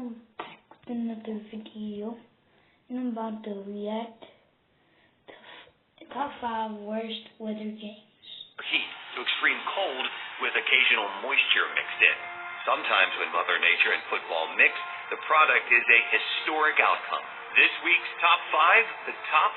welcome back with another video, and I'm about to react to top 5 worst weather games. Heat to extreme cold with occasional moisture mixed in. Sometimes when Mother Nature and football mix, the product is a historic outcome. This week's top 5, the top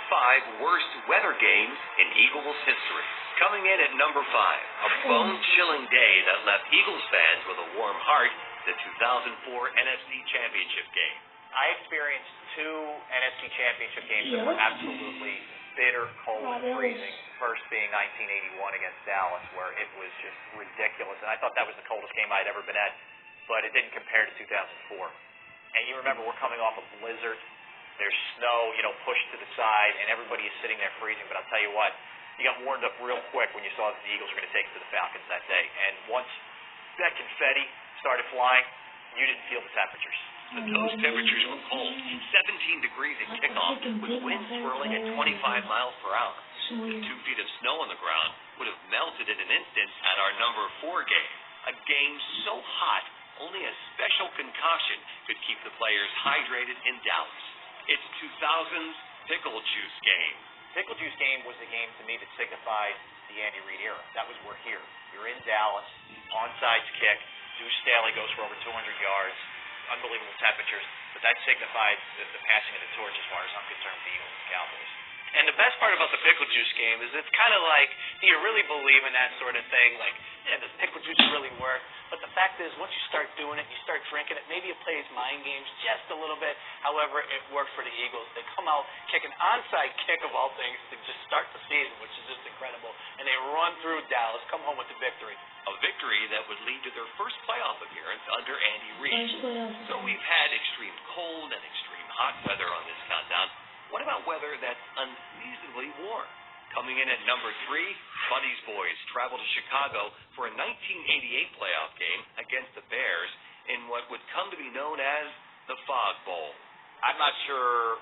5 worst weather games in Eagles history. Coming in at number 5, a bone-chilling day that left Eagles fans with a warm heart, the 2004 NFC Championship game. I experienced 2 NFC Championship games that were absolutely bitter, cold, and freezing. First being 1981 against Dallas, where it was just ridiculous. And I thought that was the coldest game I'd ever been at, but it didn't compare to 2004. And you remember we're coming off a blizzard. There's snow, pushed to the side, and everybody is sitting there freezing. But I'll tell you what, you got warmed up real quick when you saw that the Eagles were going to take it to the Falcons that day. And once that confetti started flying, you didn't feel the temperatures. But those temperatures were cold, 17 degrees at kickoff, with winds swirling at 25 miles per hour. 2 feet of snow on the ground would have melted in an instant at our number 4 game. A game so hot, only a special concoction could keep the players hydrated in Dallas. It's 2000's Pickle Juice game. Pickle Juice game was the game to me that signified the Andy Reid era. That was we're here. You're in Dallas, onside kick. Deuce Staley goes for over 200 yards. Unbelievable temperatures, but that signified the passing of the torch as far as I'm concerned, the Eagles and Cowboys. And the best part about the Pickle Juice game is it's kind of like, do you really believe in that sort of thing? Like, yeah, does Pickle Juice really work? But the fact is, once you start doing it, you start drinking it, maybe it plays mind games just a little bit. However, it worked for the Eagles. They come out, kick an onside kick of all things to just start the season, which is just incredible. And they run through Dallas, come home with the victory. A victory that would lead to their first playoff appearance under Andy Reid. So we've had extreme cold and extreme hot weather on this countdown. What about weather that's unseasonably warm? Coming in at number 3, Buddy's boys travel to Chicago for a 1988 playoff game against the Bears in what would come to be known as the Fog Bowl. I'm not sure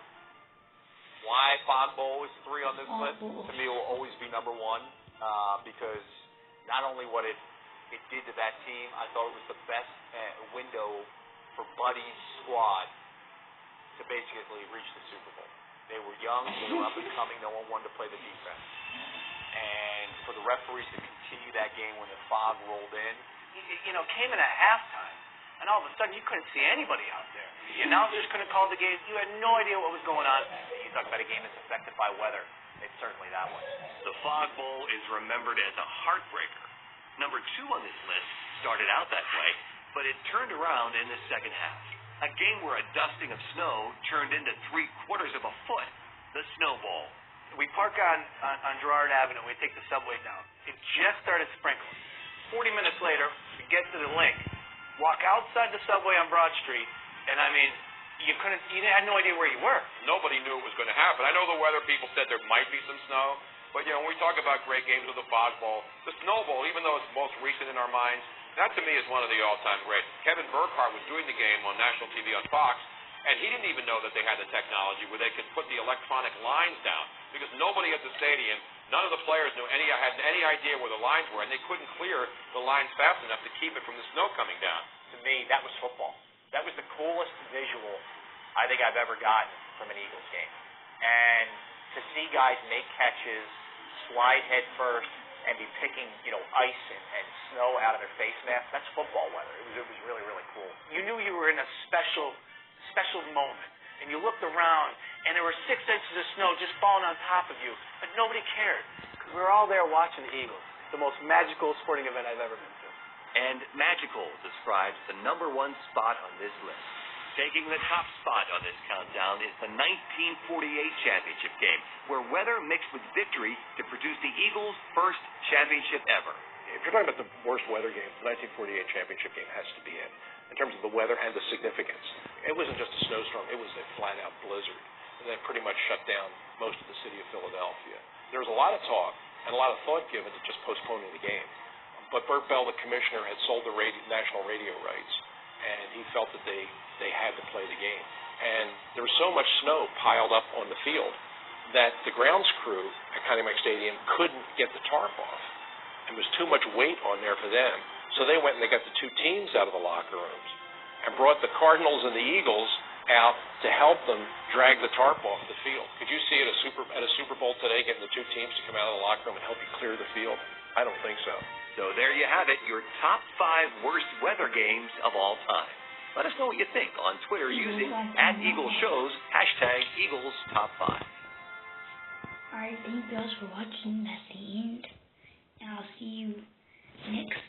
why Fog Bowl is 3 on this list. To me, it will always be number 1 because not only what it did to that team, I thought it was the best window for Buddy's squad to basically reach the Super Bowl. They were young, they were up and coming, no one wanted to play the defense. And for the referees to continue that game when the fog rolled in, came in at halftime, and all of a sudden you couldn't see anybody out there. The announcers couldn't call the game. You had no idea what was going on. You talk about a game that's affected by weather. It's certainly that one. The Fog Bowl is remembered as a heartbreaker. Number 2 on this list started out that way, but it turned around in the second half. A game where a dusting of snow turned into 3/4 of a foot. The Snow Bowl. We park on Girard Avenue. We take the subway down. It just started sprinkling. 40 minutes later, we get to the link. Walk outside the subway on Broad Street, and you had no idea where you were. Nobody knew it was going to happen. I know the weather people said there might be some snow, but when we talk about great games with the Fog Bowl, the Snow Bowl, even though it's most recent in our minds, that to me is one of the all-time greats. Kevin Burkhardt was doing the game on national TV on Fox, and he didn't even know that they had the technology where they could put the electronic lines down because nobody at the stadium, none of the players had any idea where the lines were, and they couldn't clear the lines fast enough to keep it from the snow coming down. To me, that was football. That was the coolest visual I think I've ever gotten from an Eagles game. And to see guys make catches, slide head first, and be picking, ice and snow out of their face masks, that's football weather. It was really, really cool. You knew you were in a special moment, and you looked around, and there were 6 inches of snow just falling on top of you, but nobody cared, because we were all there watching the Eagles, the most magical sporting event I've ever been to. And magical describes the number 1 spot on this list. Taking the top spot on this countdown is the 1948 championship game, where weather mixed with victory to produce the Eagles' first championship ever. If you're talking about the worst weather game, the 1948 championship game has to be in terms of the weather and the significance. It wasn't just a snowstorm, it was a flat-out blizzard, and that pretty much shut down most of the city of Philadelphia. There was a lot of talk and a lot of thought given to just postponing the game. But Bert Bell, the commissioner, had sold the national radio rights, and he felt that they had to play the game. And there was so much snow piled up on the field that the grounds crew at Calumet Stadium couldn't get the tarp off. And there was too much weight on there for them. So they went and they got the 2 teams out of the locker rooms. and brought the Cardinals and the Eagles out to help them drag the tarp off the field. Could you see at a Super Bowl today getting the two teams to come out of the locker room and help you clear the field? I don't think so. So there you have it, your top 5 worst weather games of all time. Let us know what you think on Twitter using @EaglesShows, #EaglesTop5. Alright, thank you guys for watching. That's the end. And I'll see you next